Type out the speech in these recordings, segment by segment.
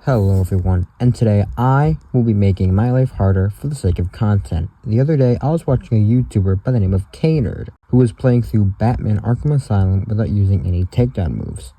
Hello everyone, and today I will be making my life harder for the sake of content. The other day I was watching a YouTuber by the name of K-Nerd, who was playing through Batman Arkham Asylum without using any takedown moves.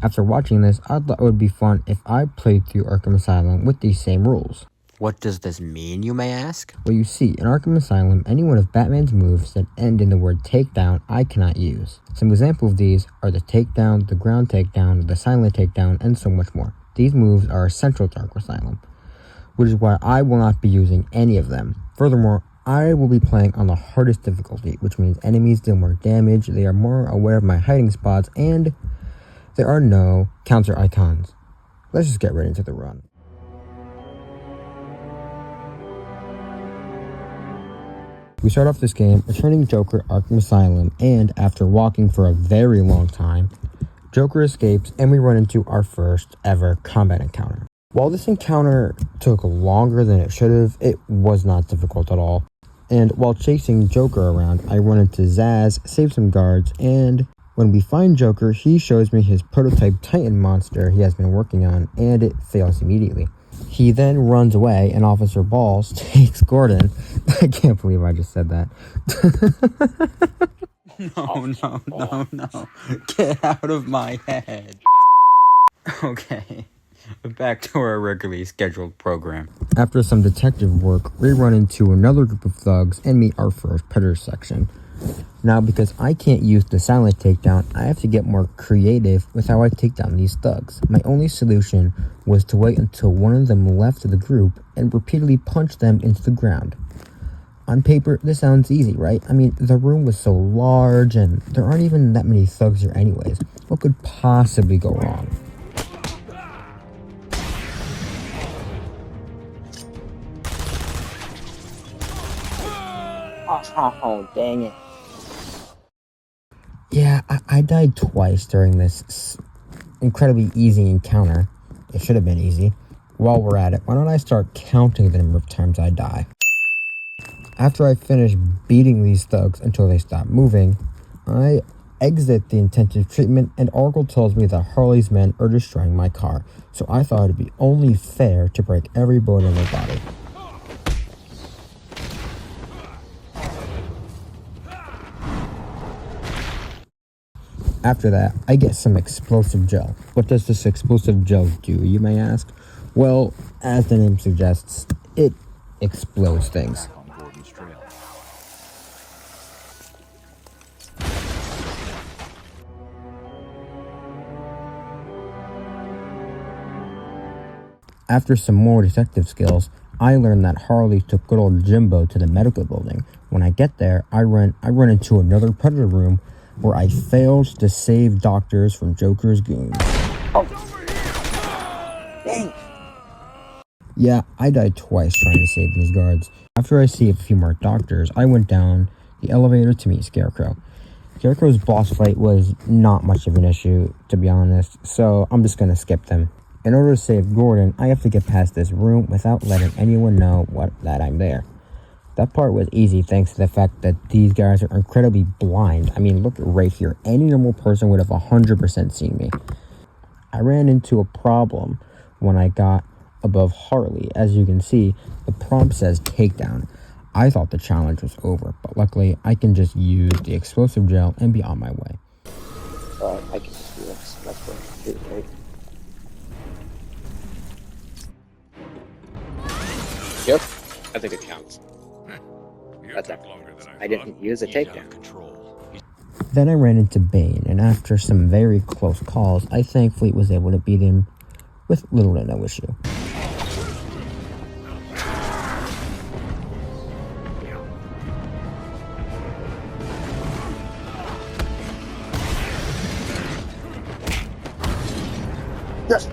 After watching this, I thought it would be fun if I played through Arkham Asylum with these same rules. What does this mean, you may ask? Well, you see, in Arkham Asylum, any one of Batman's moves that end in the word takedown I cannot use. Some examples of these are the takedown, the ground takedown, the silent takedown, and so much more. These moves are essential to Arkham Asylum, which is why I will not be using any of them. Furthermore, I will be playing on the hardest difficulty, which means enemies deal more damage, they are more aware of my hiding spots, and there are no counter icons. Let's just get right into the run. We start off this game returning Joker Arkham Asylum, and after walking for a very long time, Joker escapes and we run into our first ever combat encounter. While this encounter took longer than it should have, it was not difficult at all. And while chasing Joker around, I run into Zsasz, save some guards, and when we find Joker, he shows me his prototype Titan monster he has been working on, and it fails immediately. He then runs away, and Officer Balls takes Gordon. I can't believe I just said that. No. Get out of my head. Okay, back to our regularly scheduled program. After some detective work, we run into another group of thugs and meet our first predator section. Now, because I can't use the silent takedown, I have to get more creative with how I take down these thugs. My only solution was to wait until one of them left the group and repeatedly punch them into the ground. On paper, this sounds easy, right? I mean, the room was so large and there aren't even that many thugs here anyways. What could possibly go wrong? Oh, dang it. Yeah, I died twice during this incredibly easy encounter. It should have been easy. While we're at it, why don't I start counting the number of times I die? After I finish beating these thugs until they stop moving, I exit the intensive treatment and Oracle tells me that Harley's men are destroying my car, so I thought it'd be only fair to break every bone in their body. After that, I get some explosive gel. What does this explosive gel do, you may ask? Well, as the name suggests, it explodes things. After some more detective skills, I learned that Harley took good old Jimbo to the medical building. When I get there, I run into another predator room where I failed to save doctors from Joker's goons. Oh. Dang. Yeah, I died twice trying to save these guards. After I saved a few more doctors, I went down the elevator to meet Scarecrow. Scarecrow's boss fight was not much of an issue, to be honest, so I'm just gonna skip them. In order to save Gordon, I have to get past this room without letting anyone know that I'm there. That part was easy thanks to the fact that these guys are incredibly blind. I mean, look right here. Any normal person would have 100% seen me. I ran into a problem when I got above Harley. As you can see, the prompt says takedown. I thought the challenge was over, but luckily I can just use the explosive gel and be on my way. I can just do this. That's what I do, right? Yep, I think it counts. That's I didn't use a takedown. Then I ran into Bane, and after some very close calls, I thankfully was able to beat him with little to no issue. Yes.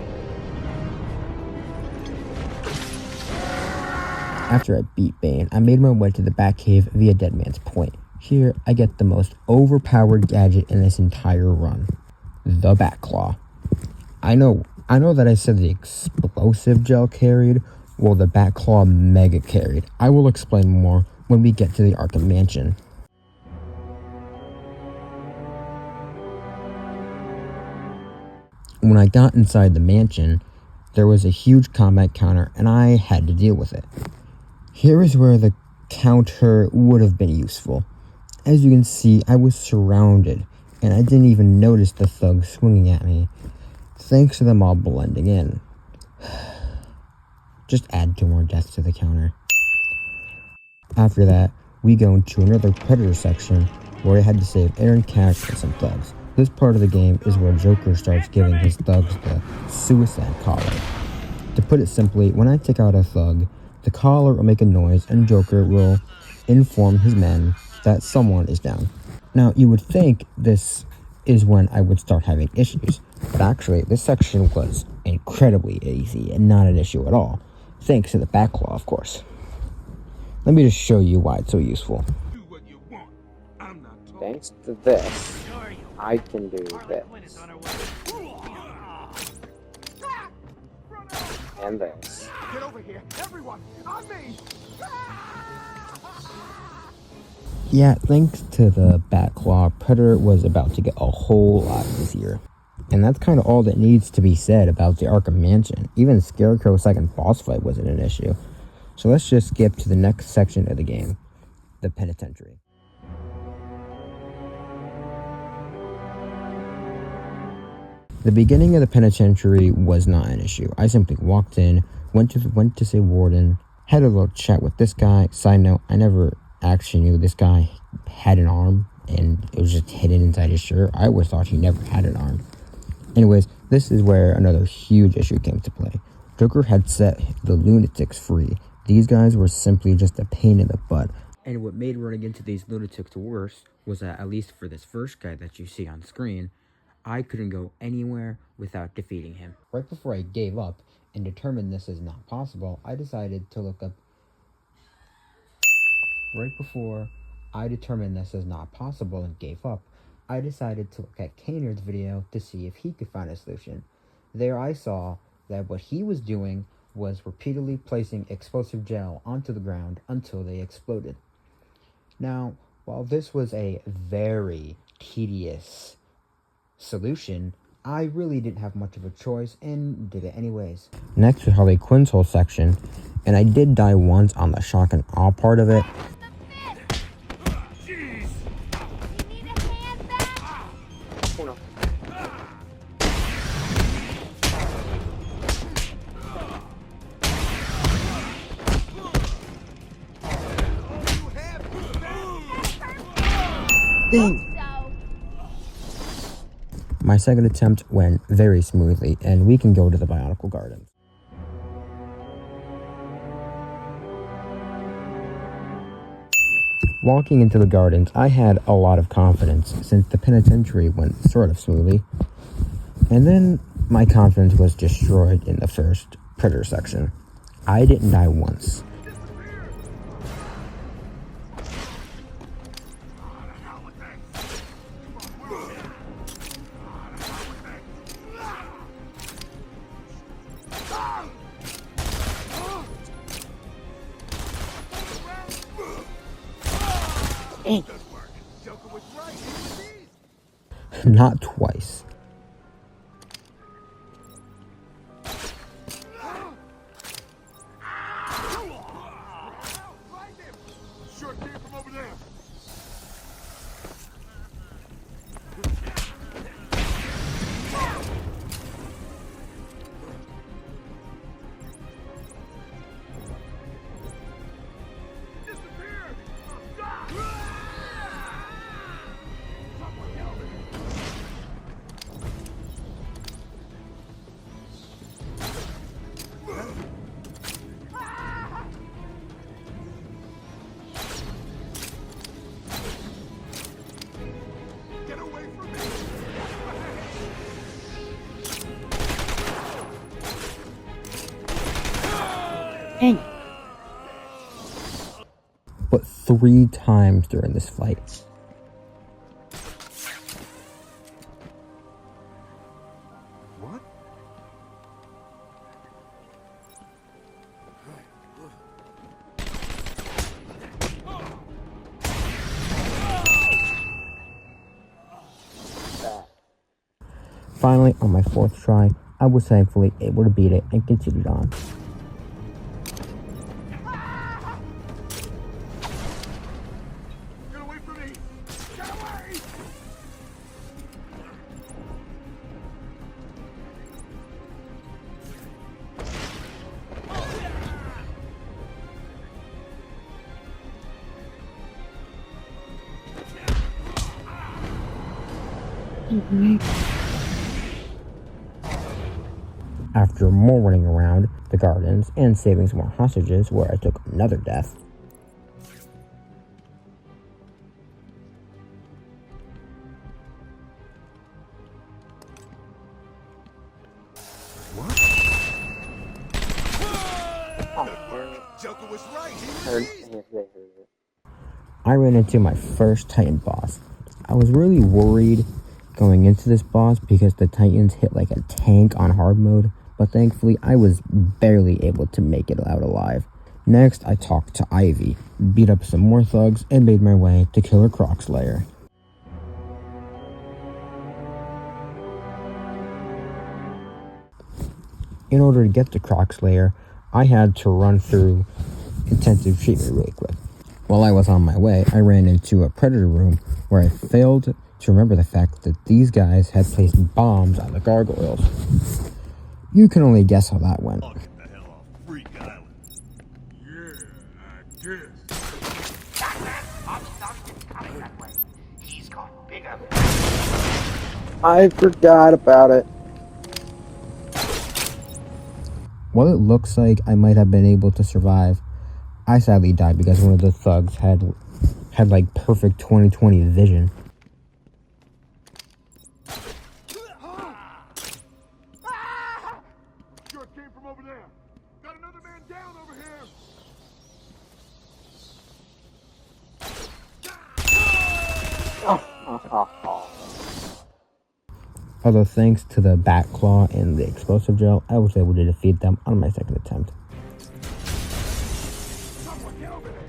After I beat Bane, I made my way to the Batcave via Dead Man's Point. Here, I get the most overpowered gadget in this entire run. The Batclaw. I know that I said the explosive gel carried, well the Batclaw mega carried. I will explain more when we get to the Arkham Mansion. When I got inside the mansion, there was a huge combat counter, and I had to deal with it. Here is where the counter would have been useful. As you can see, I was surrounded, and I didn't even notice the thugs swinging at me, thanks to them all blending in. Just add 2 more deaths to the counter. After that, we go into another Predator section where I had to save Aaron Cash and some thugs. This part of the game is where Joker starts giving his thugs the suicide collar. To put it simply, when I take out a thug, the collar will make a noise and Joker will inform his men that someone is down. Now, you would think this is when I would start having issues, but actually this section was incredibly easy and not an issue at all, thanks to the backlaw, of course. Let me just show you why it's so useful. Thanks to this, I can do this. And this. Get over here, everyone! On me! Yeah, thanks to the backlaw, Predator was about to get a whole lot easier. And that's kind of all that needs to be said about the Arkham Mansion. Even Scarecrow's second boss fight wasn't an issue. So let's just skip to the next section of the game, the penitentiary. The beginning of the penitentiary was not an issue. I simply walked in, went to say warden, had a little chat with this guy. Side note, I never actually knew this guy had an arm, and it was just hidden inside his shirt. I always thought he never had an arm. Anyways, this is where another huge issue came to play. Joker had set the lunatics free. These guys were simply just a pain in the butt. And what made running into these lunatics worse was that, at least for this first guy that you see on screen, I couldn't go anywhere without defeating him. Right before I gave up and determined this is not possible, I decided to look up... Right before I determined this is not possible and gave up, I decided to look at Kaner's video to see if he could find a solution. There I saw that what he was doing was repeatedly placing explosive gel onto the ground until they exploded. Now, while this was a very tedious solution, I really didn't have much of a choice and did it anyways. Next was Harley Quinn's whole section, and I did die once on the shock and awe part of it. My second attempt went very smoothly, and we can go to the Bionicle Gardens. Walking into the gardens, I had a lot of confidence since the penitentiary went sort of smoothly. And then my confidence was destroyed in the first Predator section. I didn't die once. Not twice. But 3 times during this fight. What? Finally, on my 4th try, I was thankfully able to beat it and continued on. Get away from me! Get away! After more running around the gardens and saving some more hostages, where I took another death, Joker was right. Heard it. I ran into my first Titan boss. I was really worried going into this boss because the Titans hit like a tank on hard mode, but thankfully I was barely able to make it out alive. Next, I talked to Ivy, beat up some more thugs, and made my way to Killer Croc's lair. In order to get to Croc's lair, I had to run through intensive treatment really quick. While I was on my way, I ran into a predator room where I failed to remember the fact that these guys had placed bombs on the gargoyles. You can only guess how that went. Get the hell off Freak Island. Yeah, I guess. Coming that way. He's got bigger. I forgot about it. While it looks like I might have been able to survive, I sadly died because one of the thugs had like perfect 20/20 vision. Sure it came from over there. Got another man down over here. Although thanks to the bat claw and the explosive gel, I was able to defeat them on my second attempt. Someone get over there.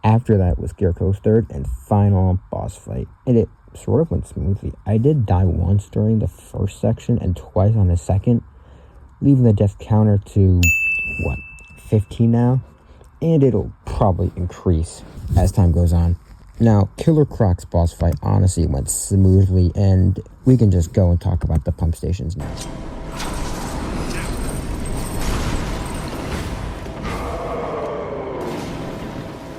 After that was Scarecrow's third and final boss fight, and it sort of went smoothly. I did die once during the first section and twice on the second, leaving the death counter to, 15 now? And it'll probably increase as time goes on. Now, Killer Croc's boss fight honestly went smoothly, and we can just go and talk about the pump stations now.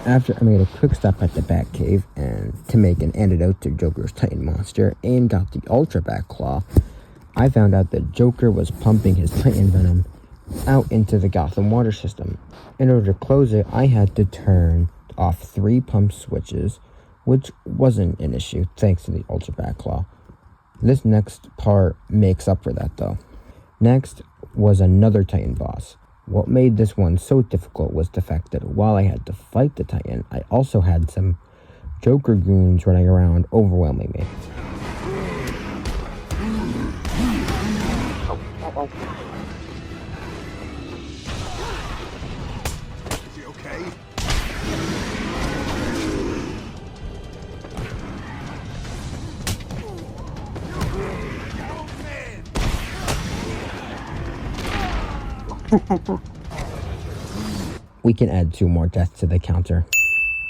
After I made a quick stop at the Batcave and to make an antidote to Joker's Titan monster and got the Ultra Bat Claw, I found out that Joker was pumping his Titan venom out into the Gotham water system. In order to close it, I had to turn off 3 pump switches, which wasn't an issue thanks to the Ultra Bat Claw. This next part makes up for that though. Next was another Titan boss. What made this one so difficult was the fact that while I had to fight the Titan, I also had some Joker goons running around overwhelming me. Is he okay? We can add 2 more deaths to the counter.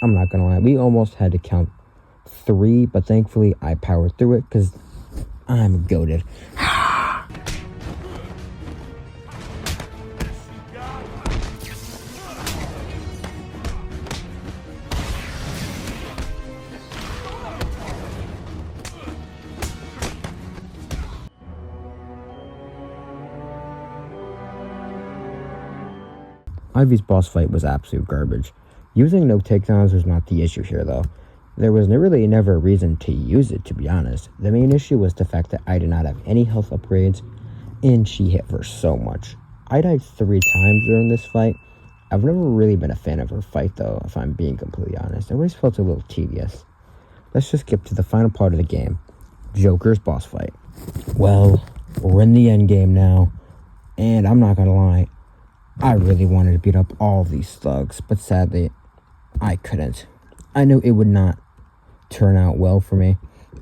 I'm not gonna lie, we almost had to count 3, but thankfully I powered through it because I'm goated. Ivy's boss fight was absolute garbage. Using no takedowns was not the issue here though. There was really never a reason to use it, to be honest. The main issue was the fact that I did not have any health upgrades, and she hit for so much. I died 3 times during this fight. I've never really been a fan of her fight though, if I'm being completely honest. I always felt a little tedious. Let's just skip to the final part of the game, Joker's boss fight. Well, we're in the end game now, and I'm not gonna lie, I really wanted to beat up all of these thugs, but sadly, I couldn't. I knew it would not turn out well for me.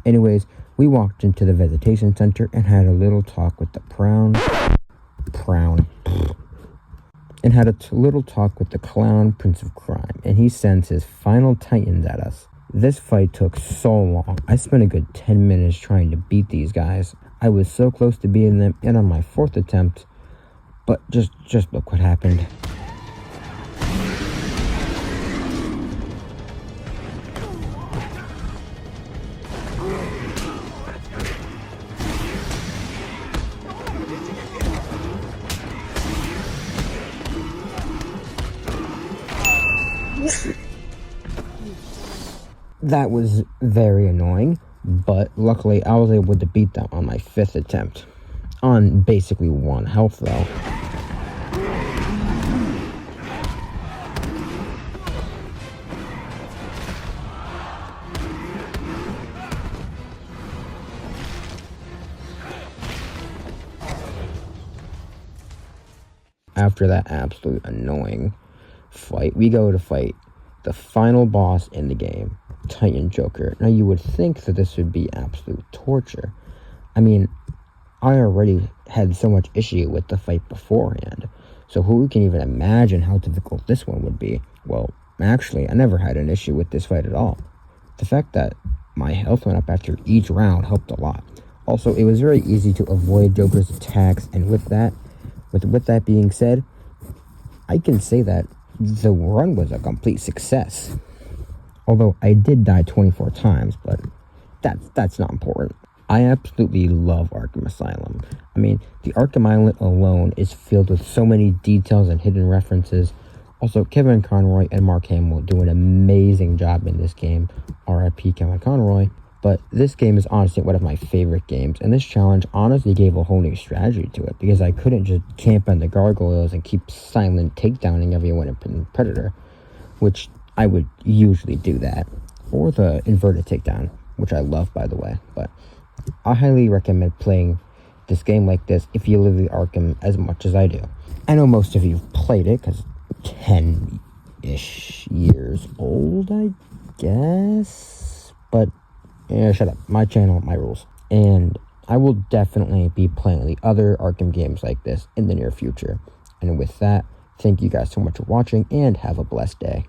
Anyways, we walked into the visitation center and had a little talk with the little talk with the clown prince of crime, and he sends his final titans at us. This fight took so long. I spent a good 10 minutes trying to beat these guys. I was so close to beating them, and on my 4th attempt, but just look what happened. That was very annoying, but luckily I was able to beat them on my 5th attempt. On basically 1 health though. After that absolute annoying fight, we go to fight the final boss in the game, Titan Joker. Now you would think that this would be absolute torture. I mean, I already had so much issue with the fight beforehand, so who can even imagine how difficult this one would be? Well, actually, I never had an issue with this fight at all. The fact that my health went up after each round helped a lot. Also, it was very easy to avoid Joker's attacks, and with that being said, I can say that the run was a complete success. Although I did die 24 times, but that's not important. I absolutely love Arkham Asylum. I mean, the Arkham Island alone is filled with so many details and hidden references. Also, Kevin Conroy and Mark Hamill do an amazing job in this game. R.I.P. Kevin Conroy. But this game is honestly one of my favorite games, and this challenge honestly gave a whole new strategy to it, because I couldn't just camp on the gargoyles and keep silent takedowning everyone in Predator, which I would usually do that, or the inverted takedown, which I love, by the way. But I highly recommend playing this game like this if you live the Arkham as much as I do. I know most of you have played it, because 10-ish years old, I guess, but yeah, shut up. My channel, my rules. And I will definitely be playing the other Arkham games like this in the near future. And with that, thank you guys so much for watching, and have a blessed day.